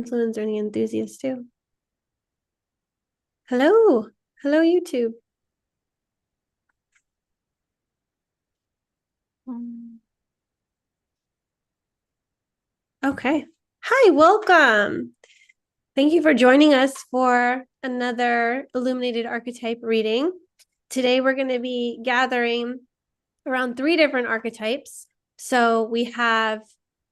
influencer and the enthusiast too. Hello. Hello, YouTube. Okay. Hi, welcome. Thank you for joining us for another Illuminated Archetype reading. Today, we're going to be gathering around 3 different archetypes. So we have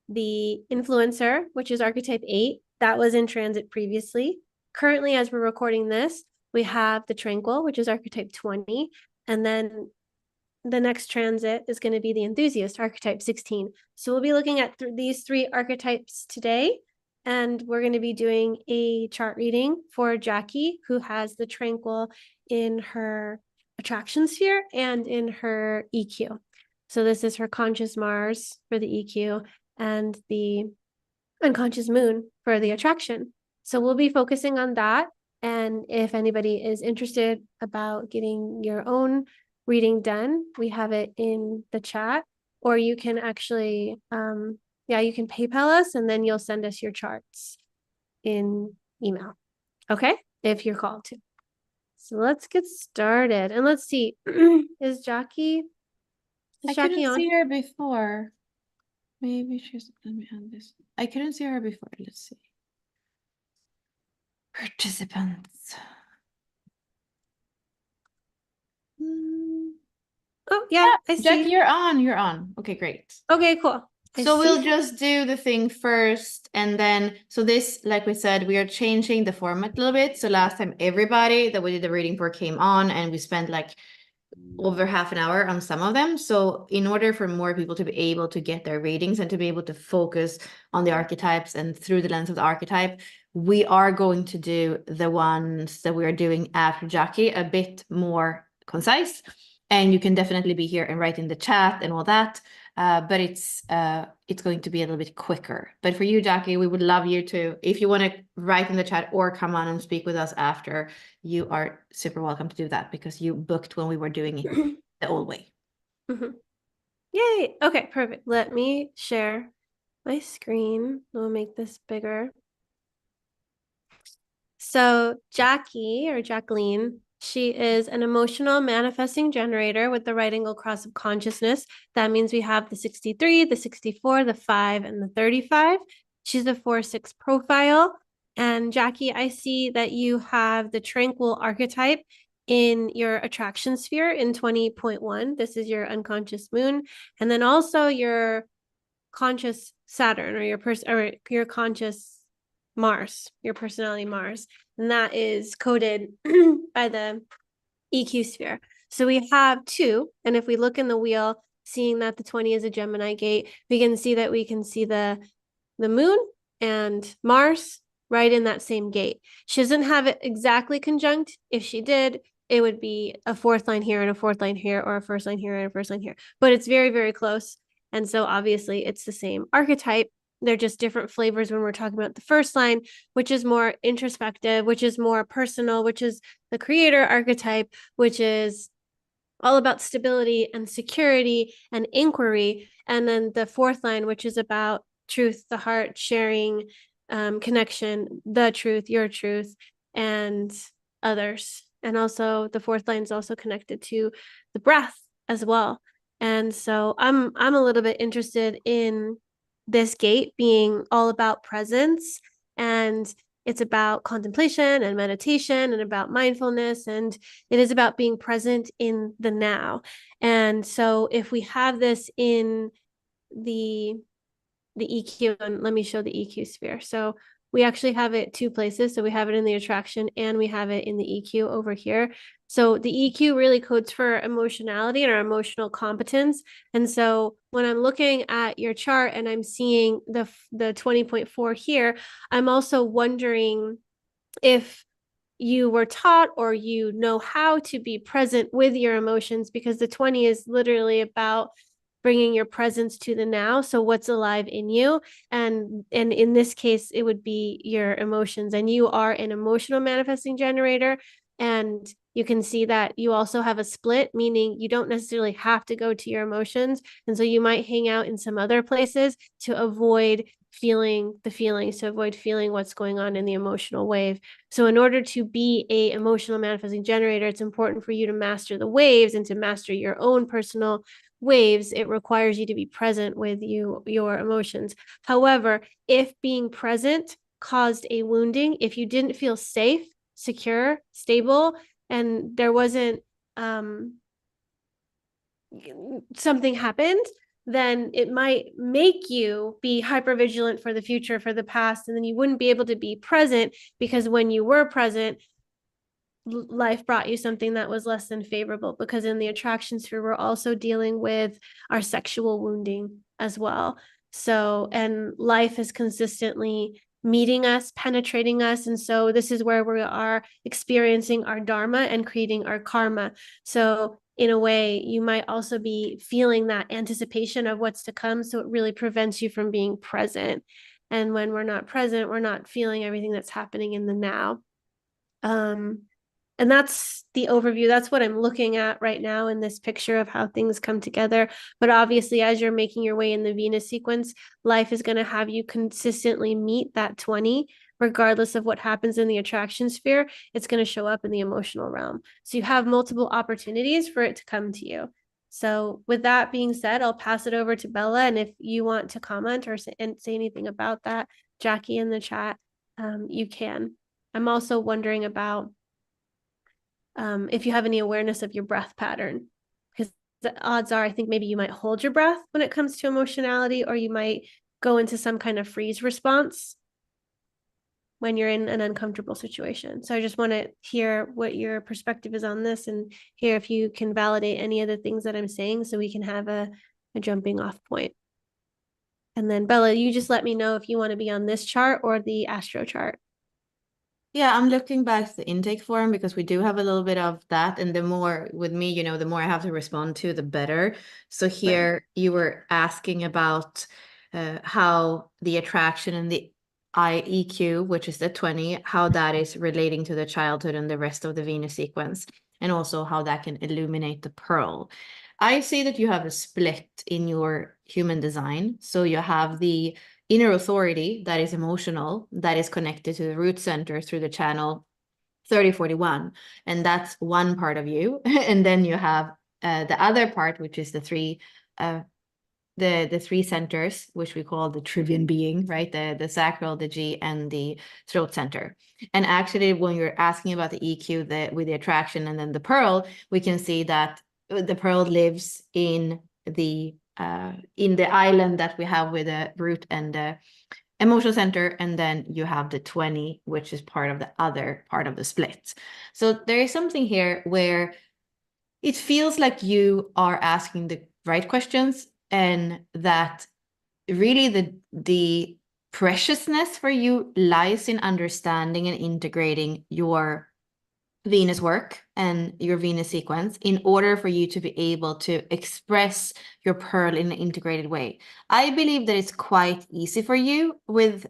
the influencer, which is archetype 8. That was in transit previously. Currently, as we're recording this, we have the Tranquil, which is archetype 20. And then the next transit is going to be the Enthusiast, archetype 16. So we'll be looking at these 3 archetypes today. And we're going to be doing a chart reading for Jackie, who has the Tranquil in her attraction sphere and in her EQ. So this is her conscious Mars for the EQ and the unconscious moon for the attraction. So we'll be focusing on that. And if anybody is interested about getting your own reading done, we have it in the chat, or you can actually, you can PayPal us and then you'll send us your charts in email. Okay, if you're called to. So let's get started. And let's see, is Jackie I couldn't see her before. Maybe she's, let me add this. I couldn't see her before. Let's see. Participants. Oh, yeah, I see. Jackie, you're on. You're on. Okay, great. Okay, cool. So we'll just do the thing first, and then, so this, like we said, we are changing the format a little bit. So last time, everybody that we did the reading for came on, and we spent like over half an hour on some of them. So in order for more people to be able to get their readings and to be able to focus on the archetypes and through the lens of the archetype, we are going to do the ones that we are doing after Jackie a bit more concise. And you can definitely be here and write in the chat and all that. But it's going to be a little bit quicker. But for you, Jackie, we would love you to, if you want to write in the chat or come on and speak with us after, you are super welcome to do that because you booked when we were doing it the old way. Yay. Okay, perfect. Let me share my screen. We'll make this bigger. So Jackie, or Jacqueline, she is an emotional manifesting generator with the right angle cross of consciousness. That means we have the 63, the 64, the 5, and the 35. She's a 4-6 profile. And Jackie, I see that you have the Tranquil archetype in your attraction sphere in 20.1. This is your unconscious moon. And then also your conscious Saturn, or your conscious Mars, your personality Mars. And that is coded by the EQ sphere. So we have 2. And if we look in the wheel, seeing that the 20 is a Gemini gate, we can see the moon and Mars right in that same gate. She doesn't have it exactly conjunct. If she did, it would be a 4th line here and a 4th line here, or a 1st line here and a 1st line here. But it's very, very close. And so obviously it's the same archetype. They're just different flavors when we're talking about the 1st line, which is more introspective, which is more personal, which is the creator archetype, which is all about stability and security and inquiry. And then the 4th line, which is about truth, the heart, sharing, connection, the truth, your truth, and others. And also the 4th line is also connected to the breath as well. And so I'm a little bit interested in this gate being all about presence, and it's about contemplation and meditation and about mindfulness, and it is about being present in the now. And so if we have this in the EQ, and let me show the EQ sphere. So we actually have it 2 places. So we have it in the attraction and we have it in the EQ over here. So the EQ really codes for emotionality and our emotional competence. And so when I'm looking at your chart and I'm seeing the 20.4 here, I'm also wondering if you were taught or you know how to be present with your emotions, because the 20 is literally about bringing your presence to the now. So what's alive in you? And in this case, it would be your emotions. And you are an emotional manifesting generator. And you can see that you also have a split, meaning you don't necessarily have to go to your emotions. And so you might hang out in some other places to avoid feeling the feelings, to avoid feeling what's going on in the emotional wave. So in order to be a emotional manifesting generator, it's important for you to master the waves and to master your own personal waves. It requires you to be present with your emotions. However, if being present caused a wounding, if you didn't feel safe, secure, stable, and there wasn't something happened, then it might make you be hyper vigilant for the future, for the past, and then you wouldn't be able to be present, because when you were present, life brought you something that was less than favorable, because in the attraction sphere we're also dealing with our sexual wounding as well. So, and life is consistently meeting us, penetrating us, and so this is where we are experiencing our dharma and creating our karma. So in a way, you might also be feeling that anticipation of what's to come, so it really prevents you from being present. And when we're not present, we're not feeling everything that's happening in the now. And that's the overview. That's what I'm looking at right now in this picture of how things come together. But obviously, as you're making your way in the Venus sequence, life is going to have you consistently meet that 20, regardless of what happens in the attraction sphere. It's going to show up in the emotional realm. So you have multiple opportunities for it to come to you. So with that being said, I'll pass it over to Bella. And if you want to comment or say anything about that, Jackie, in the chat, you can. I'm also wondering about if you have any awareness of your breath pattern, because the odds are I think maybe you might hold your breath when it comes to emotionality, or you might go into some kind of freeze response when you're in an uncomfortable situation. So I just want to hear what your perspective is on this, and hear if you can validate any of the things that I'm saying, so we can have a jumping off point. And then Bella, you just let me know if you want to be on this chart or the astro chart. Yeah, I'm looking back to the intake form because we do have a little bit of that. And the more with me, you know, the more I have to respond to, the better. So here you were asking about how the attraction and the IEQ, which is the 20, how that is relating to the childhood and the rest of the Venus sequence, and also how that can illuminate the pearl. I see that you have a split in your human design. So you have the inner authority that is emotional, that is connected to the root center through the channel 3041. And that's one part of you. And then you have the other part, which is the three centers, which we call the trivium being, right? The sacral, the G, and the throat center. And actually, when you're asking about the EQ, with the attraction and then the pearl, we can see that the pearl lives in the island that we have with the root and the emotional center, and then you have the 20, which is part of the other part of the split. So there is something here where it feels like you are asking the right questions, and that really the preciousness for you lies in understanding and integrating your Venus work and your Venus sequence in order for you to be able to express your pearl in an integrated way. I believe that it's quite easy for you with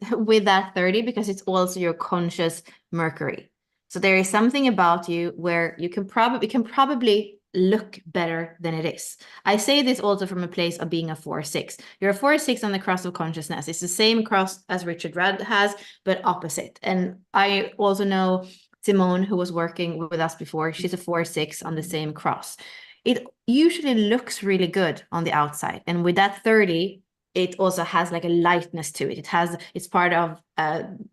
that 30 because it's also your conscious Mercury. So there is something about you where you can probably look better than it is. I say this also from a place of being a 4-6. You're a 4-6 on the cross of consciousness. It's the same cross as Richard Rudd has, but opposite. And I also know Simone, who was working with us before, she's a 4-6 on the same cross. It usually looks really good on the outside. And with that 30, it also has like a lightness to it. It's part of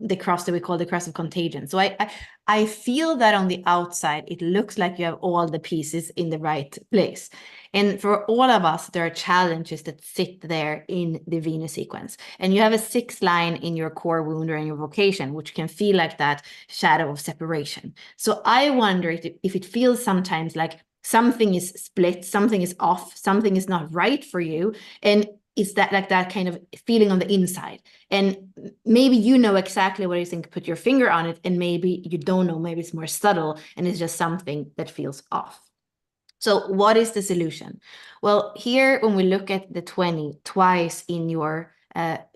the cross that we call the cross of contagion. So I feel that on the outside, it looks like you have all the pieces in the right place. And for all of us, there are challenges that sit there in the Venus sequence. And you have a 6 line in your core wound or in your vocation, which can feel like that shadow of separation. So I wonder if it feels sometimes like something is split, something is off, something is not right for you. And it's that kind of feeling on the inside. And maybe you know exactly what you think, put your finger on it, and maybe you don't know, maybe it's more subtle and it's just something that feels off. So what is the solution? Well, here, when we look at the 20 twice in your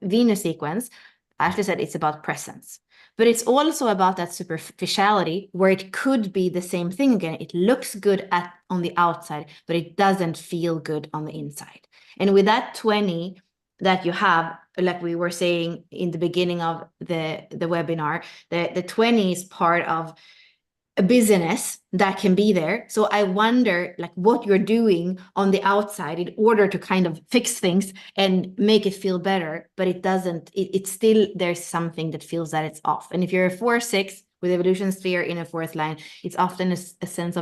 Venus sequence, I actually said it's about presence. But it's also about that superficiality where it could be the same thing again. It looks good on the outside, but it doesn't feel good on the inside. And with that 20 that you have, like we were saying in the beginning of the webinar, the 20 is part of a business that can be there. So I wonder like what you're doing on the outside in order to kind of fix things and make it feel better, but it doesn't, it's still, there's something that feels that it's off. And if you're a 4-6 with evolution sphere in a fourth line, it's often a sense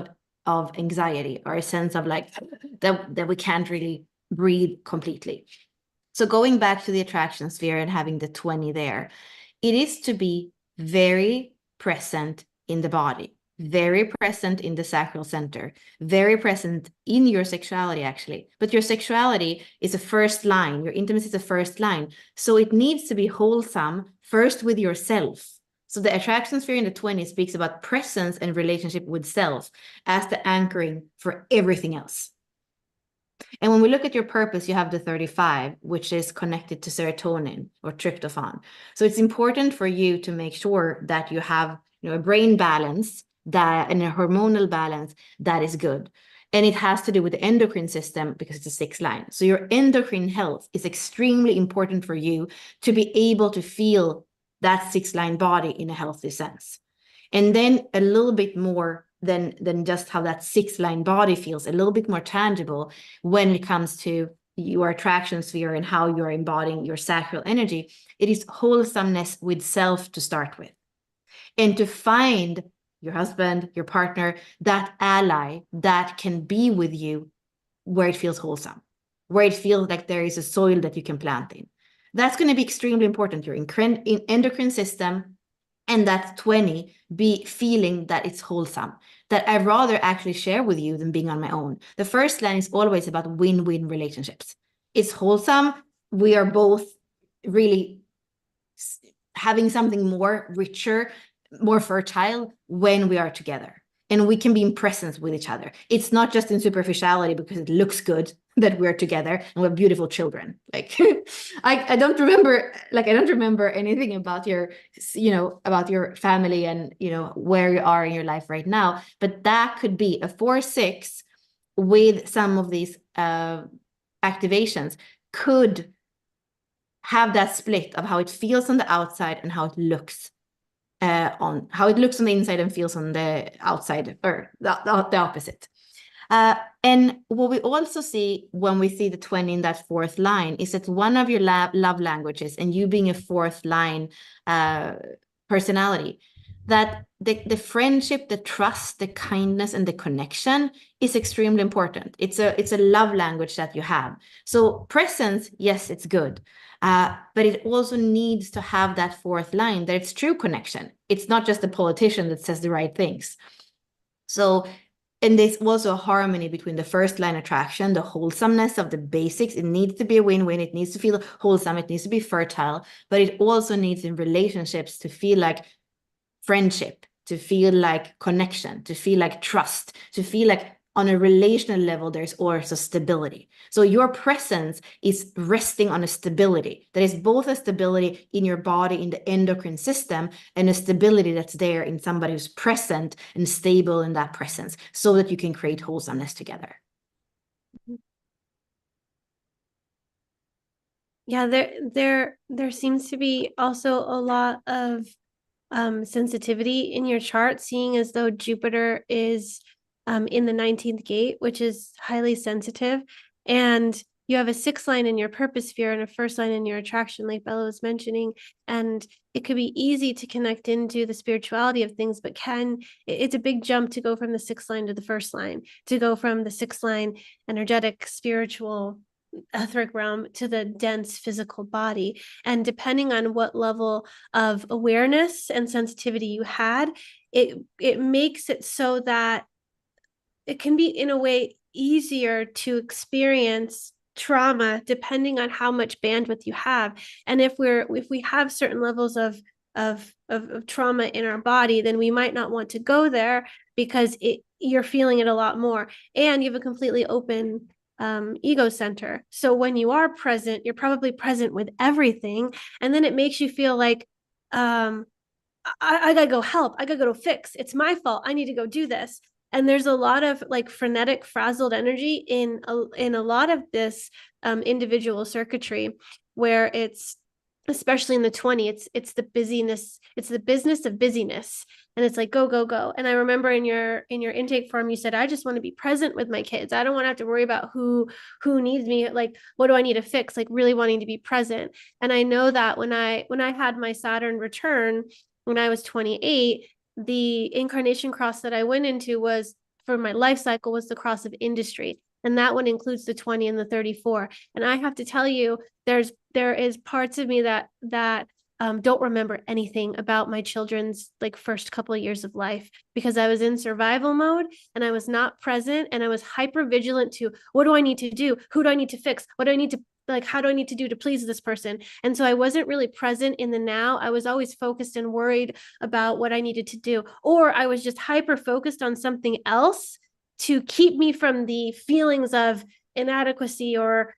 of anxiety or a sense of like that we can't really breathe completely. So going back to the attraction sphere and having the 20 there, it is to be very present in the body, very present in the sacral center, very present in your sexuality, actually. But your sexuality is a first line, your intimacy is a first line. So it needs to be wholesome first with yourself. So the attraction sphere in the 20 speaks about presence and relationship with self as the anchoring for everything else. And when we look at your purpose, you have the 35, which is connected to serotonin or tryptophan. So it's important for you to make sure that you have, a brain balance that and a hormonal balance that is good. And it has to do with the endocrine system because it's a 6th line. So your endocrine health is extremely important for you to be able to feel that 6th line body in a healthy sense. And then a little bit more than just how that 6th line body feels, a little bit more tangible when it comes to your attraction sphere and how you're embodying your sacral energy. It is wholesomeness with self to start with. And to find your husband, your partner, that ally that can be with you where it feels wholesome, where it feels like there is a soil that you can plant in. That's going to be extremely important. Your endocrine system and that 20 be feeling that it's wholesome, that I'd rather actually share with you than being on my own. The first line is always about win-win relationships. It's wholesome. We are both really having something more richer, more fertile when we are together. And we can be in presence with each other. It's not just in superficiality because it looks good that we're together and we're beautiful children. Like I don't remember anything about your, about your family and, where you are in your life right now. But that could be a 4-6 with some of these activations could have that split of how it feels on the outside and how it looks on the inside and feels on the outside, or the opposite. And what we also see when we see the 20 in that 4th line is that one of your love languages, and you being a 4th line personality, that the friendship, the trust, the kindness, and the connection is extremely important. It's a love language that you have. So presence, yes, it's good. But it also needs to have that 4th line, that it's true connection. It's not just a politician that says the right things. So, and there's also a harmony between the 1st line attraction, the wholesomeness of the basics. It needs to be a win-win. It needs to feel wholesome. It needs to be fertile, but it also needs in relationships to feel like friendship, to feel like connection, to feel like trust, to feel like on a relational level, there's also stability. So your presence is resting on a stability that is both a stability in your body, in the endocrine system, and a stability that's there in somebody who's present and stable in that presence so that you can create wholesomeness together. Yeah, there seems to be also a lot of sensitivity in your chart, seeing as though Jupiter is in the 19th gate, which is highly sensitive. And you have a 6th line in your purpose sphere and a 1st line in your attraction, like Bella was mentioning. And it could be easy to connect into the spirituality of things, but it's a big jump to go from the 6th line to the 1st line, to go from the 6th line energetic, spiritual, etheric realm to the dense physical body. And depending on what level of awareness and sensitivity you had, it makes it so that it can be, in a way, easier to experience trauma depending on how much bandwidth you have. And if we have certain levels of trauma in our body, then we might not want to go there because you're feeling it a lot more, and you have a completely open ego center. So when you are present, you're probably present with everything, and then it makes you feel like I gotta go help. I gotta go fix. It's my fault. I need to go do this. And there's a lot of like frenetic, frazzled energy in a lot of this individual circuitry, where it's especially in the 20, it's the busyness, it's the business of busyness, and it's like go go go. And I remember in your intake form you said, I just want to be present with my kids, I don't want to have to worry about who needs me, like what do I need to fix, like really wanting to be present. And I know that when I had my Saturn return when I was 28, the incarnation cross that I went into was for my life cycle was the cross of industry, and that one includes the 20 and the 34. And I have to tell you, there is parts of me that don't remember anything about my children's like first couple of years of life, because I was in survival mode and I was not present, and I was hyper vigilant to what do I need to do, who do I need to fix, what do I need to, like how do I need to do to please this person. And so I wasn't really present in the now. I was always focused and worried about what I needed to do, or I was just hyper focused on something else to keep me from the feelings of inadequacy or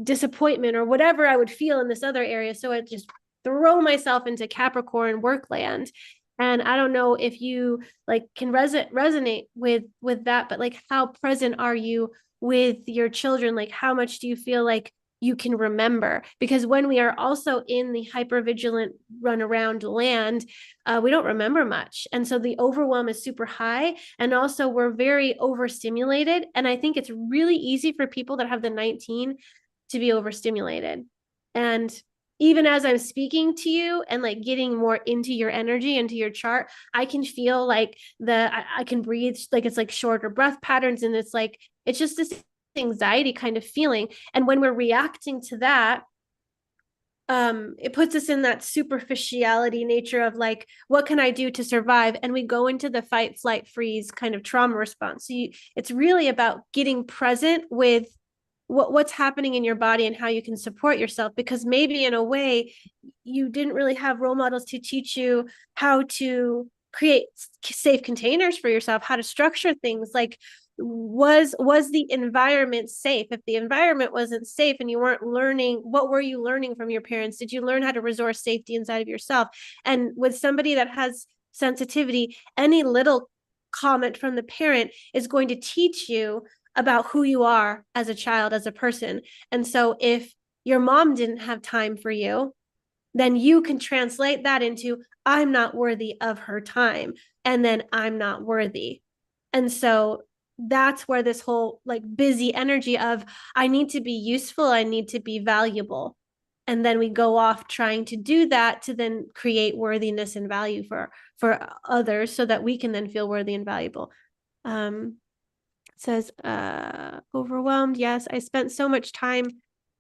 disappointment or whatever I would feel in this other area. So I just throw myself into Capricorn work land. And I don't know if you like can resonate with that, but like how present are you with your children? Like how much do you feel like you can remember? Because when we are also in the hypervigilant run around land, we don't remember much. And so the overwhelm is super high. And also we're very overstimulated. And I think it's really easy for people that have the 19 to be overstimulated. And even as I'm speaking to you and like getting more into your energy, into your chart, I can feel like I can breathe, like it's like shorter breath patterns. And it's like, it's just this anxiety kind of feeling. And when we're reacting to that, it puts us in that superficiality nature of like, what can I do to survive? And we go into the fight, flight, freeze kind of trauma response. So it's really about getting present with what's happening in your body and how you can support yourself, because maybe in a way you didn't really have role models to teach you how to create safe containers for yourself, how to structure things. Like was the environment safe? If the environment wasn't safe and you weren't learning, what were you learning from your parents? Did you learn how to resource safety inside of yourself? And with somebody that has sensitivity, any little comment from the parent is going to teach you about who you are as a child, as a person. And so if your mom didn't have time for you, then you can translate that into I'm not worthy of her time, and then I'm not worthy. And so that's where this whole like busy energy of I need to be useful, I need to be valuable. And then we go off trying to do that to then create worthiness and value for others so that we can then feel worthy and valuable. Says overwhelmed. Yes, I spent so much time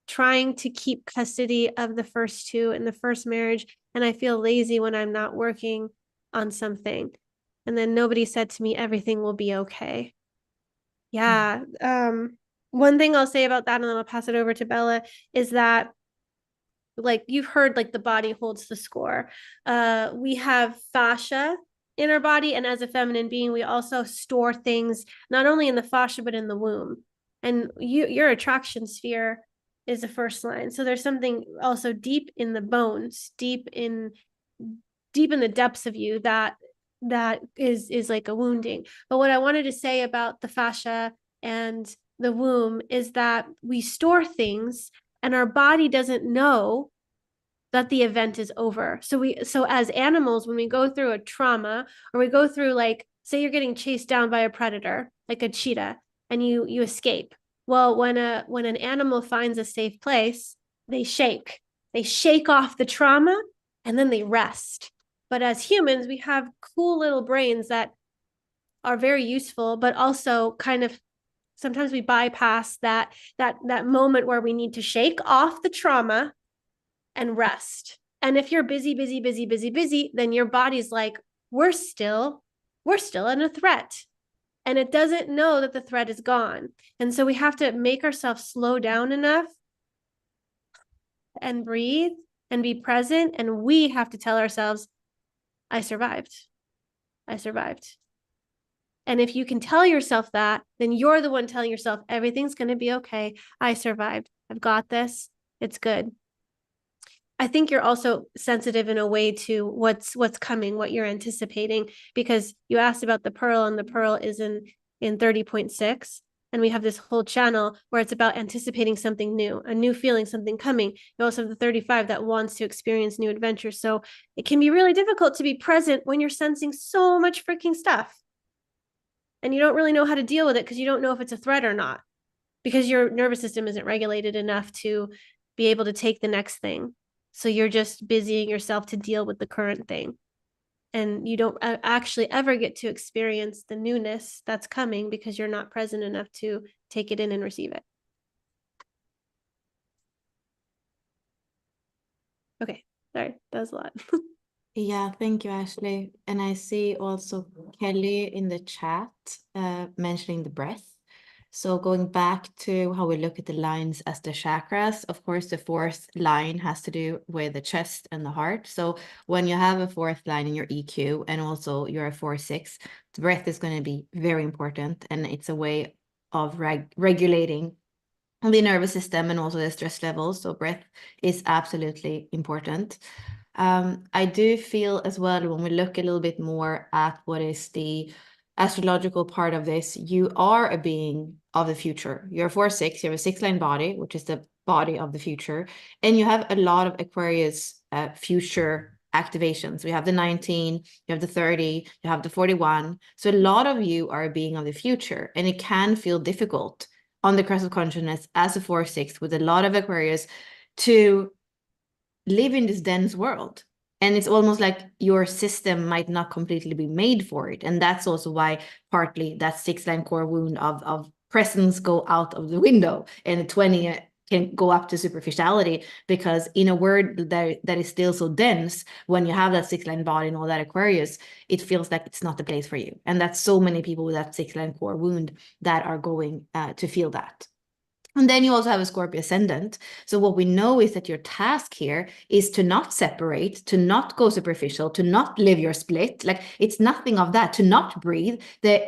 trying to keep custody of the first two in the first marriage, and I feel lazy when I'm not working on something. And then nobody said to me everything will be okay. Yeah. One thing I'll say about that, and then I'll pass it over to Bella, is that like you've heard like the body holds the score. We have fascia in our body, and as a feminine being we also store things not only in the fascia but in the womb. And your attraction sphere is the first line, so there's something also deep in the bones, deep in the depths of you that is like a wounding. But what I wanted to say about the fascia and the womb is that we store things and our body doesn't know that the event is over. So as animals, when we go through a trauma or we go through, like say you're getting chased down by a predator like a cheetah and you escape. Well, when an animal finds a safe place, they shake off the trauma and then they rest. But as humans, we have cool little brains that are very useful, but also kind of sometimes we bypass that moment where we need to shake off the trauma and rest. And if you're busy, busy, busy, busy, busy, then your body's like, we're still in a threat. And it doesn't know that the threat is gone. And so we have to make ourselves slow down enough and breathe and be present. And we have to tell ourselves, I survived. I survived. And if you can tell yourself that, then you're the one telling yourself everything's going to be okay. I survived. I've got this. It's good. I think you're also sensitive in a way to what's coming, what you're anticipating, because you asked about the pearl, and the pearl is in 30.6. And we have this whole channel where it's about anticipating something new, a new feeling, something coming. You also have the 35 that wants to experience new adventures. So it can be really difficult to be present when you're sensing so much freaking stuff. And you don't really know how to deal with it because you don't know if it's a threat or not, because your nervous system isn't regulated enough to be able to take the next thing. So you're just busying yourself to deal with the current thing. And you don't actually ever get to experience the newness that's coming because you're not present enough to take it in and receive it. Okay, sorry, that was a lot. Yeah, thank you, Ashley. And I see also Kelly in the chat mentioning the breath. So going back to how we look at the lines as the chakras, of course, the fourth line has to do with the chest and the heart. So when you have a fourth line in your EQ and also you're a 4-6, the breath is going to be very important. And it's a way of regulating the nervous system and also the stress levels. So breath is absolutely important. I do feel as well, when we look a little bit more at what is the astrological part of this, you are a being of the future. You're 4-6, you have a 6-line body, which is the body of the future. And you have a lot of Aquarius future activations. We have the 19, you have the 30, you have the 41. So a lot of you are a being of the future, and it can feel difficult on the crest of consciousness as a 4-6 with a lot of Aquarius to live in this dense world. And it's almost like your system might not completely be made for it. And that's also why partly that 6-line core wound of presence go out of the window, and the 20 can go up to superficiality, because in a word that is still so dense, when you have that 6-line body and all that Aquarius, it feels like it's not the place for you. And that's so many people with that 6-line core wound that are going to feel that. And then you also have a Scorpio ascendant. So what we know is that your task here is to not separate, to not go superficial, to not live your split. Like, it's nothing of that, to not breathe.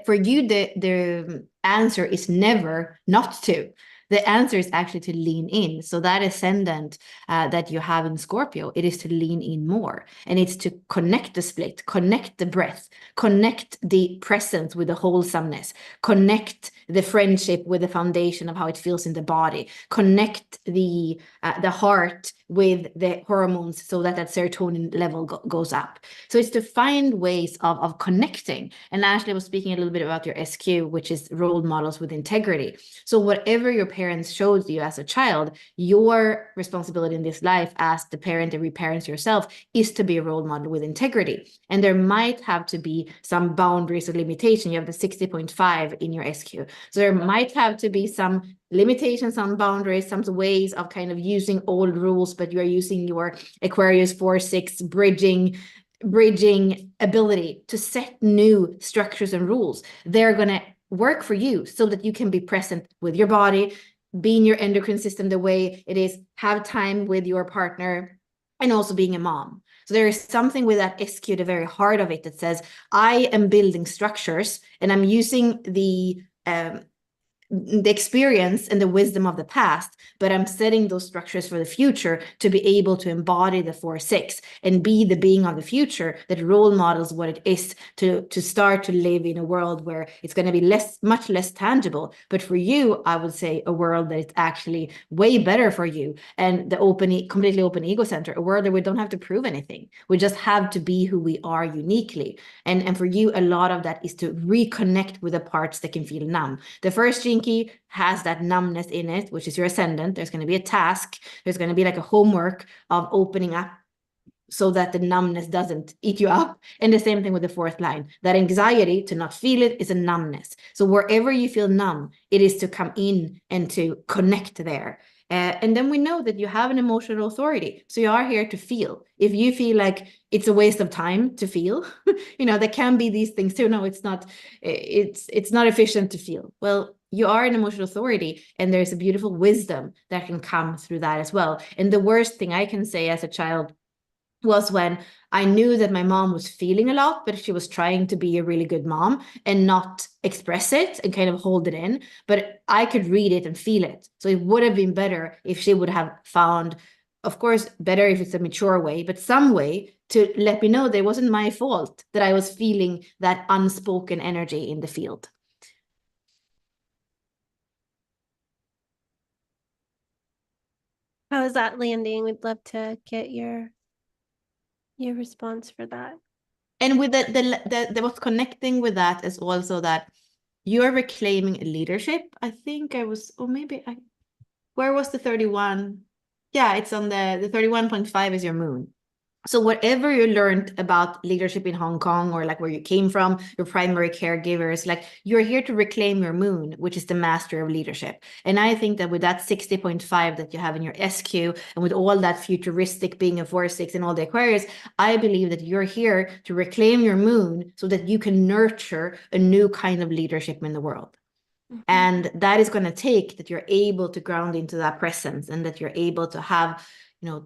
For you, the answer is never not to. The answer is actually to lean in. So that ascendant that you have in Scorpio, it is to lean in more. And it's to connect the split, connect the breath, connect the presence with the wholesomeness, connect the friendship with the foundation of how it feels in the body, connect the heart with the hormones so that serotonin level goes up. So it's to find ways of connecting. And Ashley was speaking a little bit about your SQ, which is role models with integrity. So whatever your parents showed you as a child, your responsibility in this life as the parent that reparents yourself is to be a role model with integrity. And there might have to be some boundaries or limitation. You have the 60.5 in your SQ. So there might have to be some limitations, some boundaries, some ways of kind of using old rules, but you are using your Aquarius 4-6 bridging ability to set new structures and rules. They're going to work for you so that you can be present with your body, be in your endocrine system the way it is, have time with your partner, and also being a mom. So there is something with that SQ, the very heart of it, that says, I am building structures and I'm using the experience and the wisdom of the past, but I'm setting those structures for the future to be able to embody the 4-6 and be the being of the future that role models what it is to start to live in a world where it's going to be much less tangible. But for you, I would say a world that is actually way better for you, and the completely open ego center, a world that we don't have to prove anything. We just have to be who we are uniquely. And for you, a lot of that is to reconnect with the parts that can feel numb. The first gene key has that numbness in it, which is your ascendant. There's going to be a task. There's going to be like a homework of opening up so that the numbness doesn't eat you up. And the same thing with the fourth line. That anxiety to not feel it is a numbness. So wherever you feel numb, it is to come in and to connect there. And then we know that you have an emotional authority. So you are here to feel. If you feel like it's a waste of time to feel, there can be these things too. No, it's not efficient to feel. Well, you are an emotional authority, and there's a beautiful wisdom that can come through that as well. And the worst thing I can say as a child was when I knew that my mom was feeling a lot, but she was trying to be a really good mom and not express it and kind of hold it in. But I could read it and feel it. So it would have been better if she would have found, of course, better if it's a mature way, but some way to let me know that it wasn't my fault that I was feeling that unspoken energy in the field. How is that landing? We'd love to get your response for that. And with the what's connecting with that is also that you're reclaiming leadership. I think I was, or maybe I, where was the 31? Yeah, it's on the 31.5 is your moon. So whatever you learned about leadership in Hong Kong, or like where you came from, your primary caregivers, like you're here to reclaim your moon, which is the master of leadership. And I think that with that 60.5 that you have in your SQ, and with all that futuristic being a 4-6 and all the Aquarius, I believe that you're here to reclaim your moon so that you can nurture a new kind of leadership in the world. Mhm. And that is going to take that you're able to ground into that presence, and that you're able to have,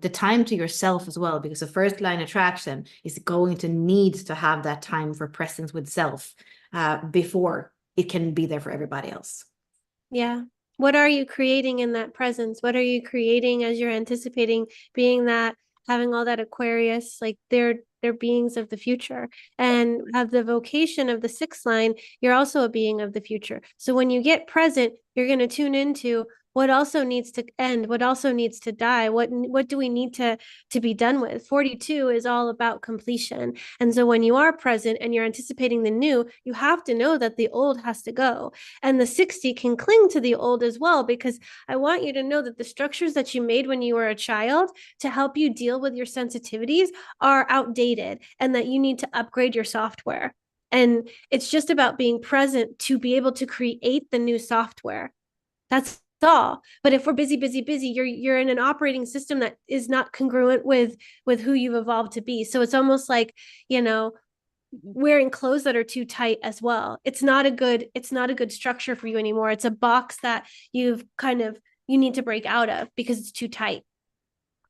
the time to yourself as well, because the first line attraction is going to need to have that time for presence with self before it can be there for everybody else. Yeah. What are you creating in that presence? What are you creating as you're anticipating being that, having all that Aquarius, like they're beings of the future, and have the vocation of the sixth line, you're also a being of the future. So when you get present, you're going to tune into what also needs to end, what also needs to die, what do we need to be done with. 42 is all about completion. And so when you are present and you're anticipating the new, you have to know that the old has to go. And the 60 can cling to the old as well, because I want you to know that the structures that you made when you were a child to help you deal with your sensitivities are outdated, and that you need to upgrade your software. And it's just about being present to be able to create the new software. That's all. But if we're busy, you're in an operating system that is not congruent with who you've evolved to be. So it's almost like, you know, wearing clothes that are too tight as well. It's not a good structure for you anymore. It's a box that you need to break out of because it's too tight.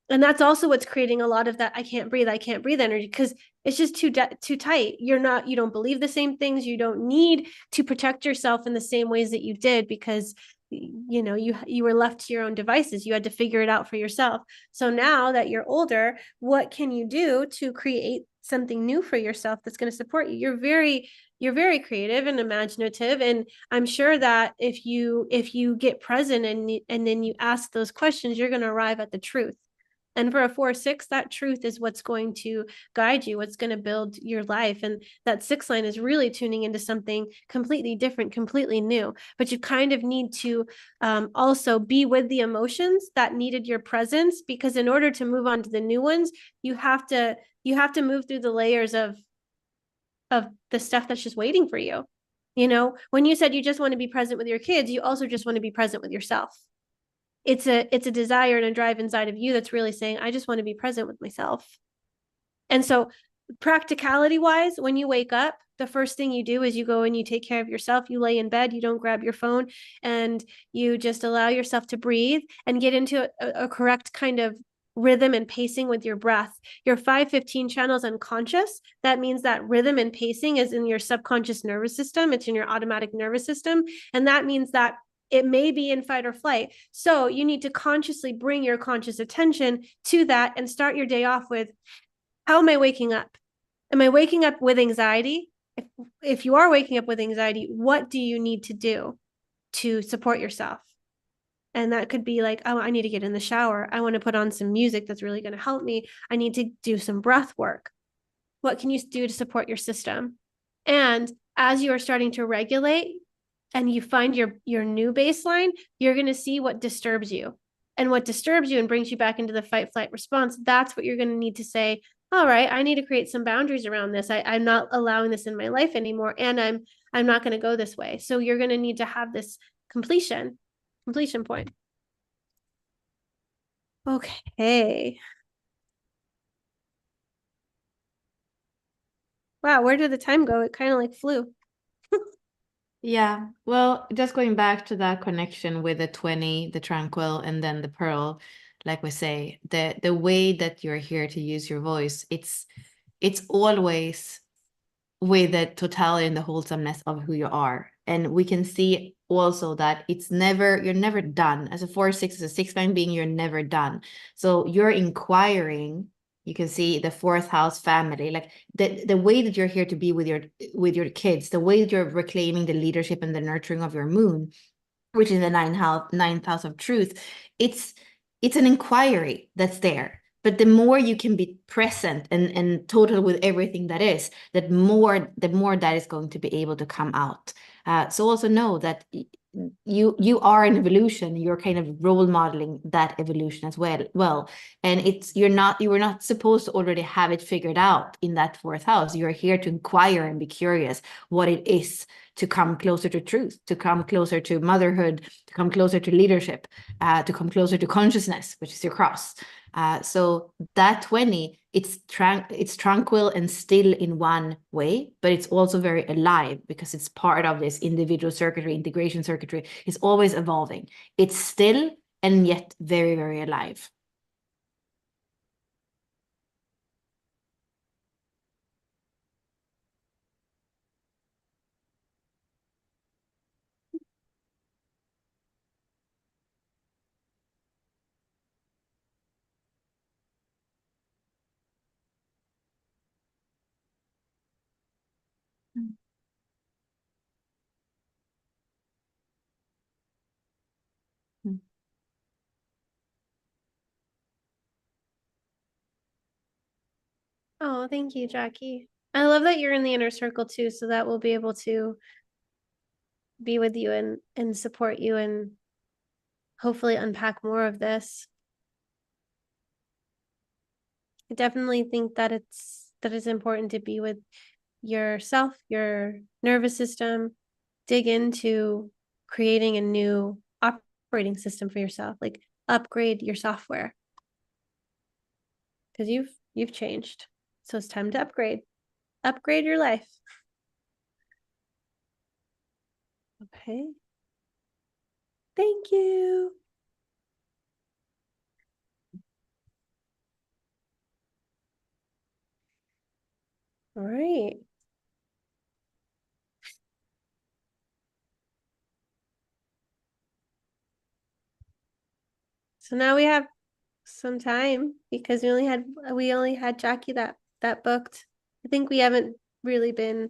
And that's also what's creating a lot of that I can't breathe energy, because it's just too tight. You don't believe the same things. You don't need to protect yourself in the same ways that you did, because you were left to your own devices. You had to figure it out for yourself. So now that you're older, what can you do to create something new for yourself that's going to support you? You're very creative and imaginative, and I'm sure that if you get present and then you ask those questions, you're going to arrive at the truth. And for a 4-6, that truth is what's going to guide you, what's going to build your life. And that sixth line is really tuning into something completely different, completely new. But you kind of need to also be with the emotions that needed your presence, because in order to move on to the new ones, you have to move through the layers of the stuff that's just waiting for you. When you said you just want to be present with your kids, you also just want to be present with yourself. It's a desire and a drive inside of you that's really saying, I just want to be present with myself. And so, practicality wise, when you wake up, the first thing you do is you go and you take care of yourself. You lay in bed, you don't grab your phone, and you just allow yourself to breathe and get into a correct kind of rhythm and pacing with your breath. Your 515 channel is unconscious. That means that rhythm and pacing is in your subconscious nervous system, it's in your automatic nervous system. And that means that it may be in fight or flight. So you need to consciously bring your conscious attention to that and start your day off with, how am I waking up? Am I waking up with anxiety? If you are waking up with anxiety, what do you need to do to support yourself? And that could be like, oh, I need to get in the shower. I want to put on some music that's really going to help me. I need to do some breath work. What can you do to support your system? And as you are starting to regulate and you find your new baseline, you're going to see what disturbs you. And what disturbs you and brings you back into the fight flight response, that's what you're going to need to say, all right, I need to create some boundaries around this. I'm not allowing this in my life anymore, and I'm not going to go this way. So you're going to need to have this completion point. Okay. Wow, where did the time go? It kind of like flew. Yeah, well, just going back to that connection with the 20, the Tranquil, and then the Pearl, like we say, the way that you're here to use your voice, it's always with the totality and the wholesomeness of who you are. And we can see also that you're never done. As a 4-6, as a six-man being, you're never done. So you're inquiring. You can see the fourth house family, like the way that you're here to be with your kids, the way that you're reclaiming the leadership and the nurturing of your moon, which is the ninth house of truth. It's it's an inquiry that's there. But the more you can be present and total with everything that is, the more that is going to be able to come out. So also know that you are an evolution. You're kind of role modeling that evolution as well. And you were not supposed to already have it figured out in that fourth house. You're here to inquire and be curious what it is to come closer to truth, to come closer to motherhood, to come closer to leadership, to come closer to consciousness, which is your cross. So that 20, it's tranquil and still in one way, but it's also very alive because it's part of this individual circuitry, integration circuitry. It's always evolving. It's still and yet very, very alive. Oh, thank you, Jackie. I love that you're in the inner circle too, so that we'll be able to be with you and support you and hopefully unpack more of this. I definitely think that it's important to be with yourself, your nervous system, dig into creating a new operating system for yourself, like upgrade your software. Because you've changed. So it's time to upgrade. Upgrade your life. Okay. Thank you. All right. So now we have some time because we only had Jackie that booked. I think we haven't really been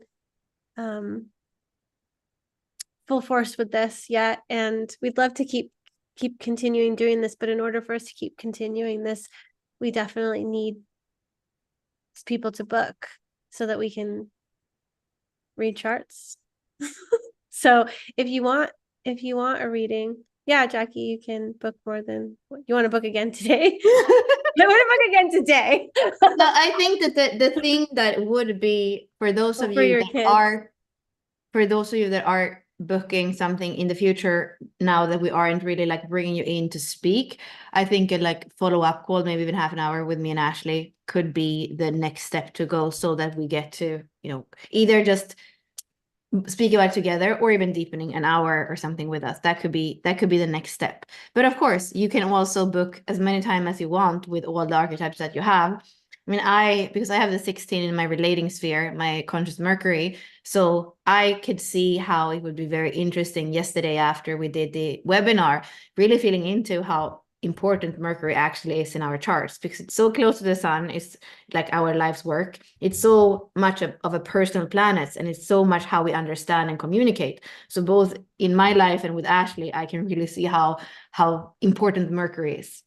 full force with this yet, and we'd love to keep continuing doing this, but in order for us to keep continuing this, we definitely need people to book so that we can read charts. So if you want a reading, yeah, Jackie, you can book more than you want to book again today. I want to book again today. So I think that the thing that would be for those of For you your that kids. are for those of you that are booking something in the future, now that we aren't really like bringing you in to speak, I think a like follow-up call, maybe even half an hour with me and Ashley could be the next step to go so that we get to, either just speak about it together or even deepening an hour or something with us. That could be the next step. But of course, you can also book as many time as you want with all the archetypes that you have. I mean, because I have the 16 in my relating sphere, my conscious Mercury, so I could see how it would be very interesting yesterday after we did the webinar, really feeling into how important Mercury actually is in our charts because it's so close to the sun. It's like our life's work. It's so much of a personal planet, and it's so much how we understand and communicate. So both in my life and with Ashley, I can really see how important Mercury is.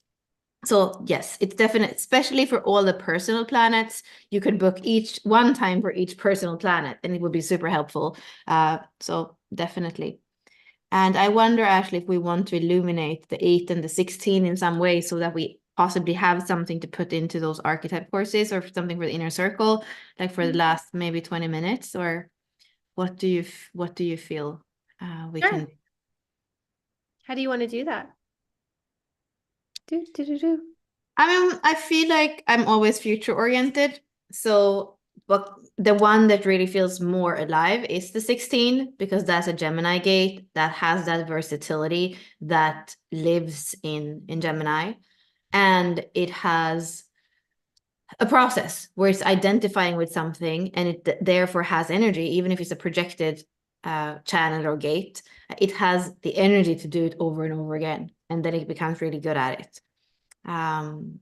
So yes, it's definite, especially for all the personal planets. You could book each one time for each personal planet, and it would be super helpful. So definitely. And I wonder, Ashley, if we want to illuminate the 8 and the 16 in some way so that we possibly have something to put into those archetype courses or something for the inner circle, like for the last maybe 20 minutes, or what do you feel we Sure. can? How do you want to do that? Do. I mean, I feel like I'm always future oriented. So, but the one that really feels more alive is the 16 because that's a Gemini gate that has that versatility that lives in Gemini, and it has a process where it's identifying with something and it therefore has energy, even if it's a projected channel or gate. It has the energy to do it over and over again, and then it becomes really good at it.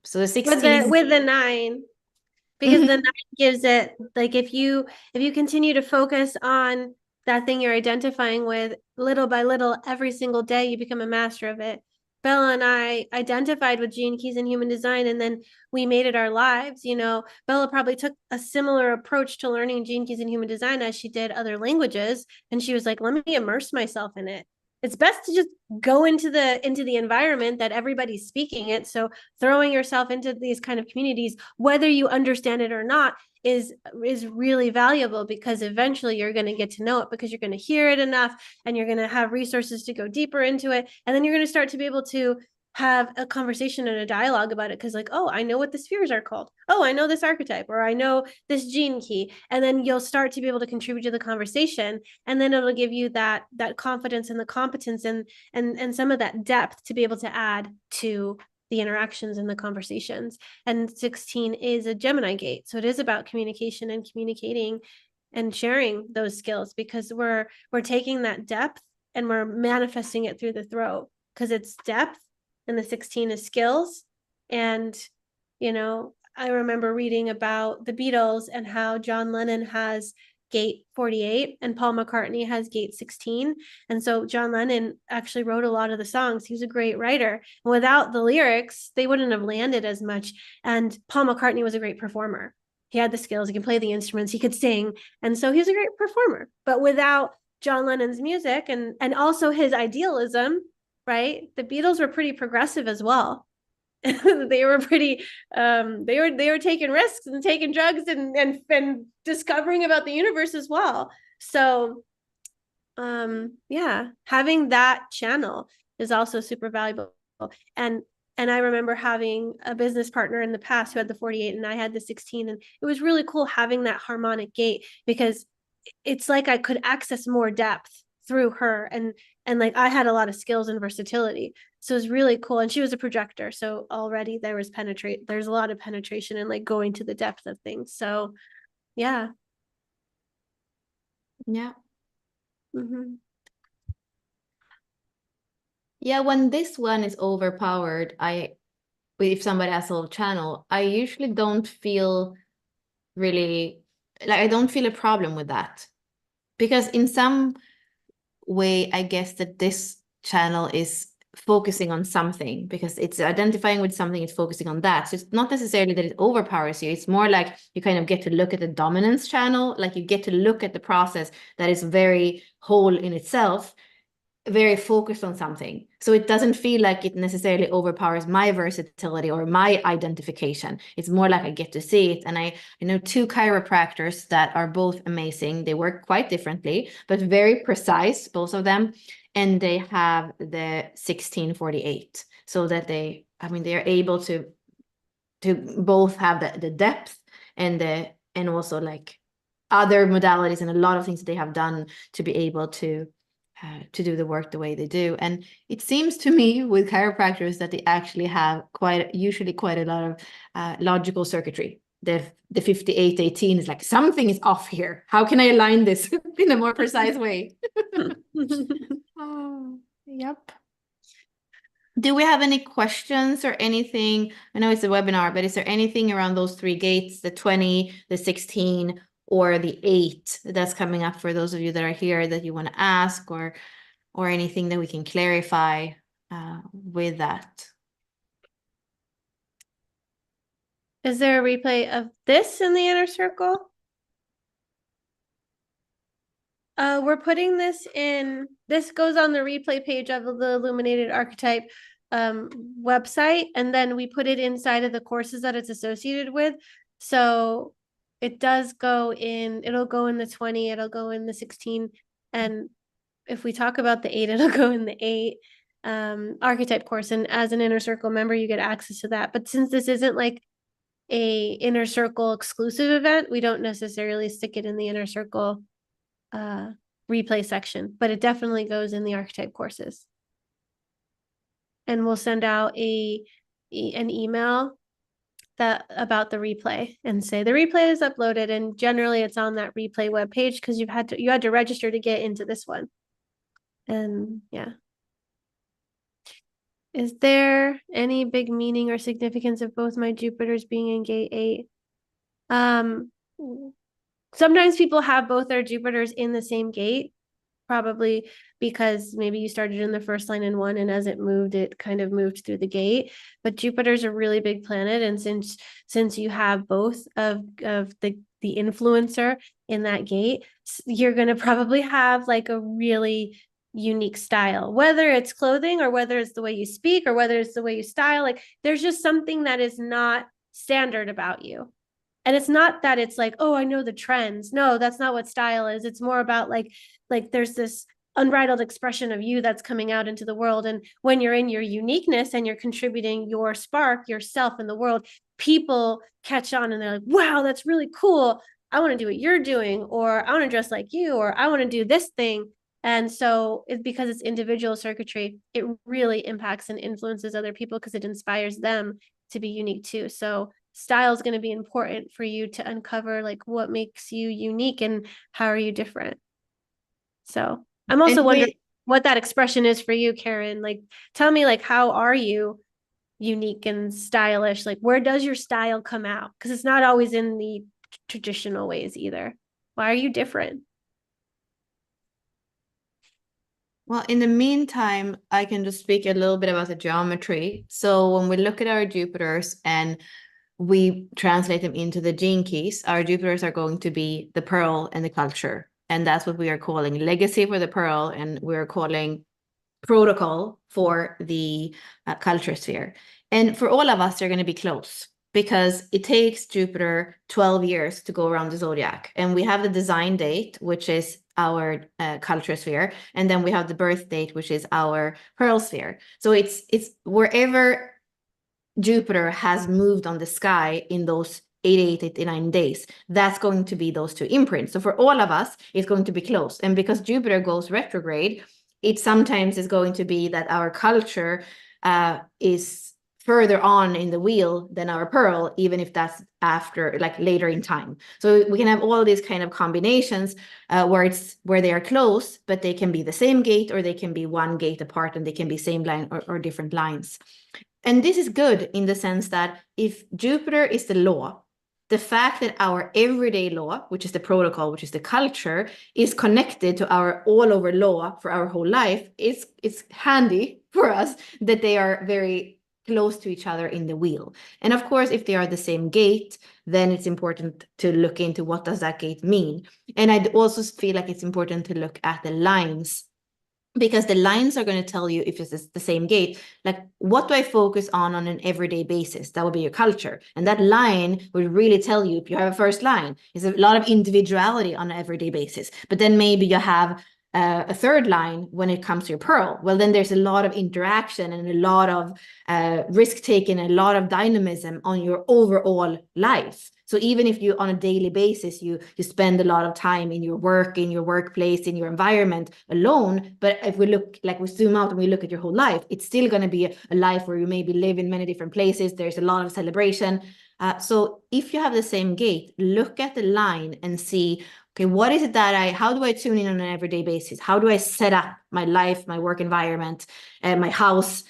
So the 16 with the 9, because the 9 gives it like if you continue to focus on that thing you're identifying with little by little every single day, you become a master of it. Bella and I identified with gene keys in human design, and then we made it our lives. Bella probably took a similar approach to learning gene keys in human design as she did other languages. And she was like, let me immerse myself in it. It's best to just go into the environment that everybody's speaking it. So throwing yourself into these kind of communities, whether you understand it or not, is really valuable, because eventually you're going to get to know it, because you're going to hear it enough, and you're going to have resources to go deeper into it, and then you're going to start to be able to have a conversation and a dialogue about it, because like, oh, I know what the spheres are called, oh, I know this archetype, or I know this gene key, and then you'll start to be able to contribute to the conversation, and then it'll give you that confidence and the competence and some of that depth to be able to add to the interactions and the conversations. And 16 is a Gemini gate, so it is about communication and communicating and sharing those skills, because we're taking that depth and we're manifesting it through the throat, because it's depth, and the 16 is skills. And I remember reading about the Beatles and how John Lennon has gate 48 and Paul McCartney has gate 16. And so John Lennon actually wrote a lot of the songs. He was a great writer. And without the lyrics, they wouldn't have landed as much. And Paul McCartney was a great performer. He had the skills, he could play the instruments, he could sing. And so he was a great performer. But without John Lennon's music and also his idealism, right? The Beatles were pretty progressive as well. They were pretty they were taking risks and taking drugs and discovering about the universe as well. So yeah, having that channel is also super valuable. and and I remember having a business partner in the past who had the 48 and I had the 16, and it was really cool having that harmonic gate, because it's like I could access more depth through her, and like I had a lot of skills and versatility. So it was really cool. And she was a projector, so already there's a lot of penetration and like going to the depth of things. So yeah. Yeah. Mm-hmm. Yeah, when this one is overpowered, if somebody has a whole channel, I usually don't feel really like I don't feel a problem with that. Because in some way, I guess that this channel is focusing on something, because it's identifying with something, it's focusing on that. So it's not necessarily that it overpowers you. It's more like you kind of get to look at the dominance channel, like you get to look at the process that is very whole in itself, very focused on something. So it doesn't feel like it necessarily overpowers my versatility or my identification. It's more like I get to see it. And I know two chiropractors that are both amazing. They work quite differently, but very precise, both of them. And they have the 1648, so that they are able to both have the depth and also like other modalities and a lot of things that they have done to be able to do the work the way they do. And it seems to me with chiropractors that they actually have usually quite a lot of logical circuitry. The 5818 is like, something is off here. How can I align this in a more precise way? Oh, yep. Do we have any questions or anything? I know it's a webinar, but is there anything around those three gates, the 20, the 16, or the 8 that's coming up for those of you that are here that you want to ask, or anything that we can clarify with that? Is there a replay of this in the inner circle? We're putting this in, this goes on the replay page of the Illuminated Archetype website, and then we put it inside of the courses that it's associated with. So it does go in, it'll go in the 20, it'll go in the 16, and if we talk about the 8, it'll go in the 8 archetype course. And as an inner circle member, you get access to that. But since this isn't like a inner circle exclusive event, we don't necessarily stick it in the inner circle replay section, but it definitely goes in the archetype courses. And we'll send out an email that about the replay and say the replay is uploaded, and generally it's on that replay web page because you had to register to get into this one. And yeah. Is there any big meaning or significance of both my Jupiters being in gate 8? Sometimes people have both their Jupiters in the same gate. probably because maybe you started in the first line in one, and as it moved, it kind of moved through the gate. But Jupiter's a really big planet, and since you have both of the influencer in that gate, you're going to probably have like a really unique style, whether it's clothing or whether it's the way you speak or whether it's the way you style. Like there's just something that is not standard about you. And it's not that it's like, oh, I know the trends. No, that's not what style is. It's more about like there's this unbridled expression of you that's coming out into the world. And when you're in your uniqueness and you're contributing your spark, yourself in the world, people catch on and they're like, wow, that's really cool. I want to do what you're doing, or I want to dress like you, or I want to do this thing. And so it's because it's individual circuitry, it really impacts and influences other people because it inspires them to be unique too. So style is going to be important for you to uncover like what makes you unique and how are you different. So I'm also And wondering with what that expression is for you, Karen. Like, tell me, like, how are you unique and stylish? Like, where does your style come out? Because it's not always in the traditional ways either. Why are you different? Well, in the meantime, I can just speak a little bit about the geometry. So when we look at our Jupiters and we translate them into the gene keys, our Jupiters are going to be the pearl and the culture. And that's what we are calling legacy for the pearl, and we're calling protocol for the culture sphere. And for all of us, they're going to be close because it takes Jupiter 12 years to go around the zodiac. And we have the design date, which is our culture sphere. And then we have the birth date, which is our pearl sphere. So it's wherever Jupiter has moved on the sky in those 88, 89 days, that's going to be those two imprints. So for all of us, it's going to be close. And because Jupiter goes retrograde, it sometimes is going to be that our culture is further on in the wheel than our pearl, even if that's after, like later in time. So we can have all these kind of combinations where they are close, but they can be the same gate or they can be one gate apart and they can be same line or different lines. And this is good in the sense that if Jupiter is the law, the fact that our everyday law, which is the protocol, which is the culture, is connected to our all over law for our whole life, it's handy for us that they are very close to each other in the wheel. And of course, if they are the same gate, then it's important to look into what does that gate mean. And I also feel like it's important to look at the lines, because the lines are going to tell you if it's the same gate. Like, what do I focus on an everyday basis? That would be your culture. And that line will really tell you if you have a first line. There's a lot of individuality on an everyday basis. But then maybe you have a third line when it comes to your pearl. Well, then there's a lot of interaction and a lot of risk taking, a lot of dynamism on your overall life. So even if you on a daily basis, you spend a lot of time in your work, in your workplace, in your environment alone, but if we look, like we zoom out and we look at your whole life, it's still going to be a life where you maybe live in many different places. There's a lot of celebration. So if you have the same gate, look at the line and see, okay, what is it that how do I tune in on an everyday basis? How do I set up my life, my work environment, my house?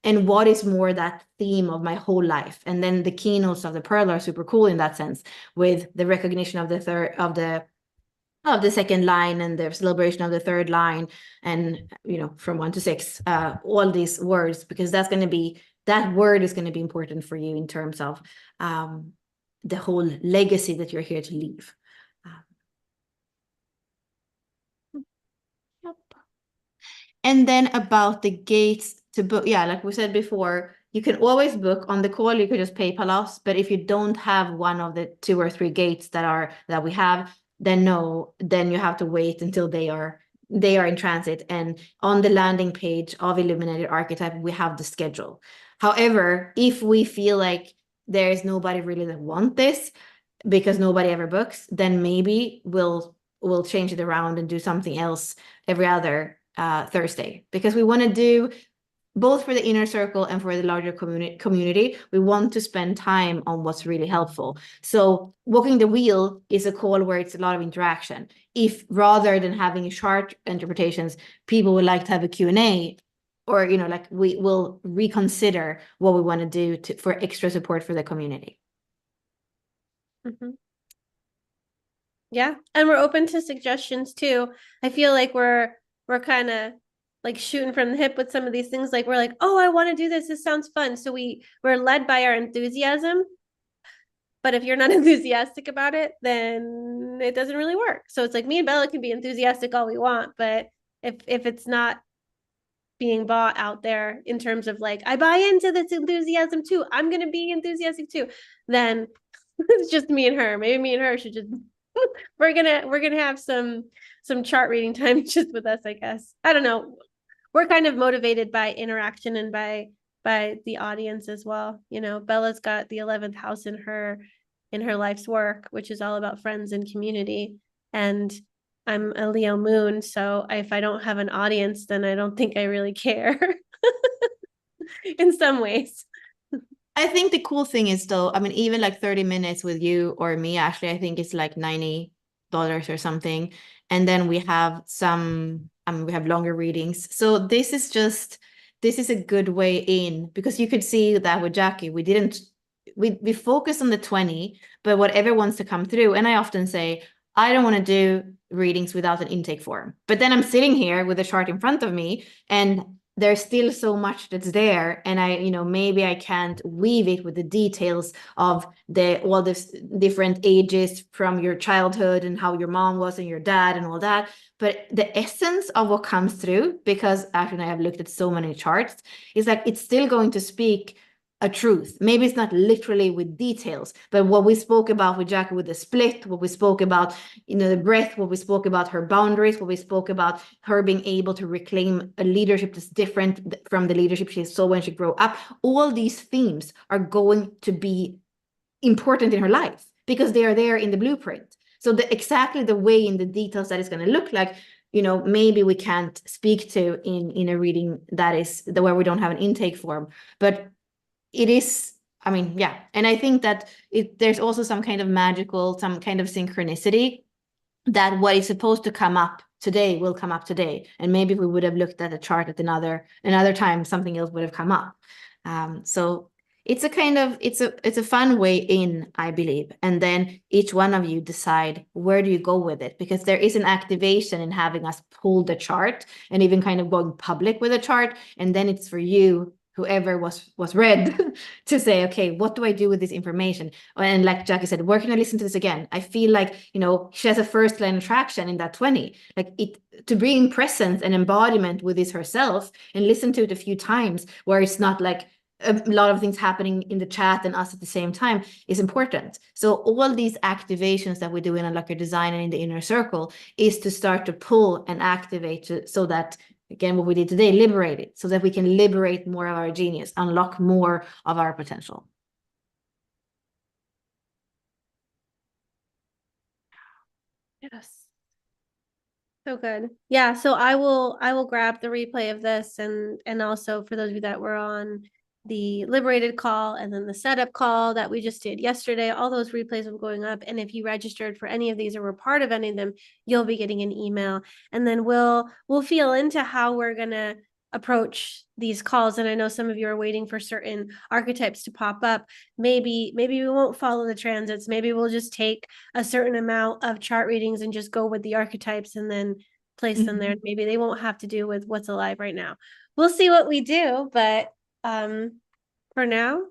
And what is more that theme of my whole life? And then the keynotes of the pearl are super cool in that sense, with the recognition of the third of the second line and the celebration of the third line, and from 1 to 6, all these words, because that word is going to be important for you in terms of the whole legacy that you're here to leave. Yep. And then about the gates to book, yeah, like we said before, you can always book on the call. You could just PayPal us, but if you don't have one of the 2 or 3 gates that we have, then no, then you have to wait until they are in transit. And on the landing page of Illuminated Archetype, we have the schedule. However, if we feel like there is nobody really that want this because nobody ever books, then maybe we'll change it around and do something else every other Thursday, because we want to do both for the inner circle and for the larger community. We want to spend time on what's really helpful. So walking the wheel is a call where it's a lot of interaction. If rather than having short interpretations, people would like to have a Q&A, or like, we will reconsider what we want to do for extra support for the community. Mm-hmm. Yeah. And we're open to suggestions too. I feel like we're kind of like shooting from the hip with some of these things. Like we're like, oh, I want to do this. This sounds fun. So we're led by our enthusiasm. But if you're not enthusiastic about it, then it doesn't really work. So it's like me and Bella can be enthusiastic all we want, but if it's not being bought out there in terms of like, I buy into this enthusiasm too, I'm gonna be enthusiastic too, then it's just me and her. Maybe me and her should just we're gonna have some chart reading time just with us, I guess. I don't know. We're kind of motivated by interaction and by the audience as well. You know, Bella's got the 11th house in her life's work, which is all about friends and community. And I'm a Leo moon, so if I don't have an audience, then I don't think I really care in some ways. I think the cool thing is though, I mean, even like 30 minutes with you or me, Ashley, I think it's like $90 or something. And then we have we have longer readings. So this is a good way in, because you could see that with Jackie, we focus on the 20, but whatever wants to come through. And I often say, I don't want to do readings without an intake form. But then I'm sitting here with a chart in front of me, and there's still so much that's there, and I, maybe I can't weave it with the details of all this different ages from your childhood and how your mom was and your dad and all that. But the essence of what comes through, because actually I have looked at so many charts, is like it's still going to speak a truth. Maybe it's not literally with details, but what we spoke about with Jackie with the split, what we spoke about, the breath, what we spoke about her boundaries, what we spoke about her being able to reclaim a leadership that's different from the leadership she saw when she grew up. All these themes are going to be important in her life because they are there in the blueprint. So exactly the way in the details that it's going to look like, maybe we can't speak to in a reading that is the where we don't have an intake form, but it is, I mean, yeah. And I think that there's also some kind of some kind of synchronicity that what is supposed to come up today will come up today. And maybe if we would have looked at the chart at another time, something else would have come up. So it's a kind of, it's a fun way in, I believe. And then each one of you decide where do you go with it, because there is an activation in having us pull the chart and even kind of going public with a chart. And then it's for you, whoever was read, to say, okay, what do I do with this information? And like Jackie said, where can I listen to this again? I feel like, she has a first line attraction in that 20, like to bring presence and embodiment with this herself and listen to it a few times where it's not like a lot of things happening in the chat and us at the same time is important. So all these activations that we do in Unlock Your Design and in the inner circle is to start to pull and activate so that, again, what we did today, liberate it so that we can liberate more of our genius, unlock more of our potential. Yes. So good. Yeah, so I will grab the replay of this and also for those of you that were on the liberated call and then the setup call that we just did yesterday, all those replays will be going up. And if you registered for any of these or were part of any of them, you'll be getting an email. And then we'll feel into how we're gonna approach these calls. And I know some of you are waiting for certain archetypes to pop up. Maybe we won't follow the transits. Maybe we'll just take a certain amount of chart readings and just go with the archetypes and then place them there. Maybe they won't have to do with what's alive right now. We'll see what we do, but for now,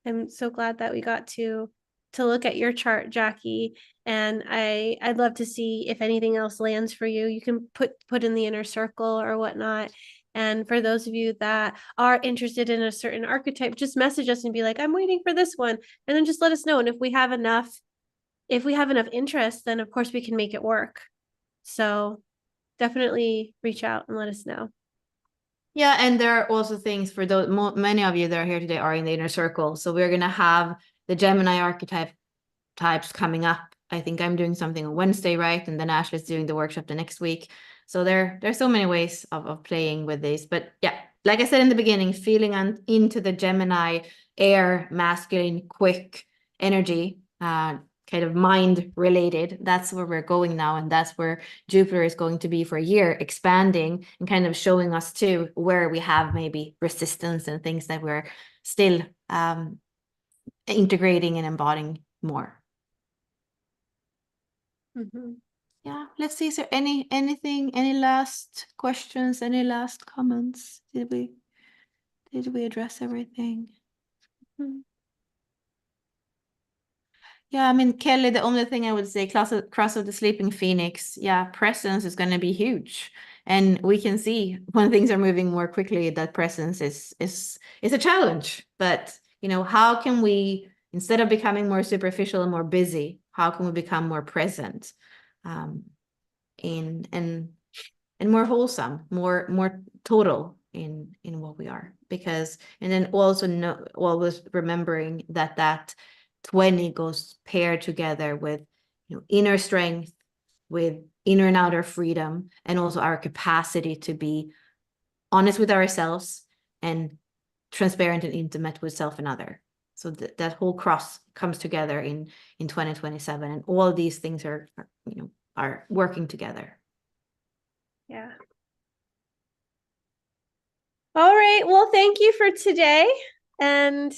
I'm so glad that we got to look at your chart, Jackie. And I'd love to see if anything else lands for you. You can put in the inner circle or whatnot. And for those of you that are interested in a certain archetype, just message us and be like, I'm waiting for this one. And then just let us know. And if we have enough interest, then of course we can make it work. So definitely reach out and let us know. Yeah, and there are also things for those many of you that are here today are in the inner circle. So we're gonna have the Gemini types coming up. I think I'm doing something on Wednesday, right? And then Ashley's doing the workshop the next week. So there's so many ways of playing with this. But yeah, like I said in the beginning, feeling into the Gemini air, masculine, quick energy, kind of mind related. That's where we're going now. And that's where Jupiter is going to be for a year, expanding and kind of showing us too where we have maybe resistance and things that we're still integrating and embodying more. Mhm. Yeah, let's see. Is there any last questions, any last comments? Did we address everything? Mhm. Yeah, I mean, Kelly, the only thing I would say, Cross of the Sleeping Phoenix, yeah, presence is going to be huge. And we can see when things are moving more quickly that presence is a challenge. But, how can we, instead of becoming more superficial and more busy, how can we become more present, um, in and more wholesome, more total in what we are? Because, and then also always remembering that 20 goes paired together with, inner strength, with inner and outer freedom, and also our capacity to be honest with ourselves and transparent and intimate with self and other. So that whole cross comes together in 2027, and all these things are working together. Yeah. All right. Well, thank you for today and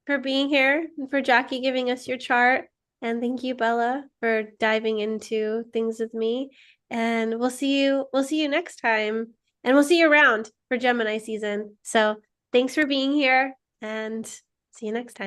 for being here and for Jackie giving us your chart. And thank you, Bella, for diving into things with me. And we'll see you next time. And we'll see you around for Gemini season. So thanks for being here and see you next time.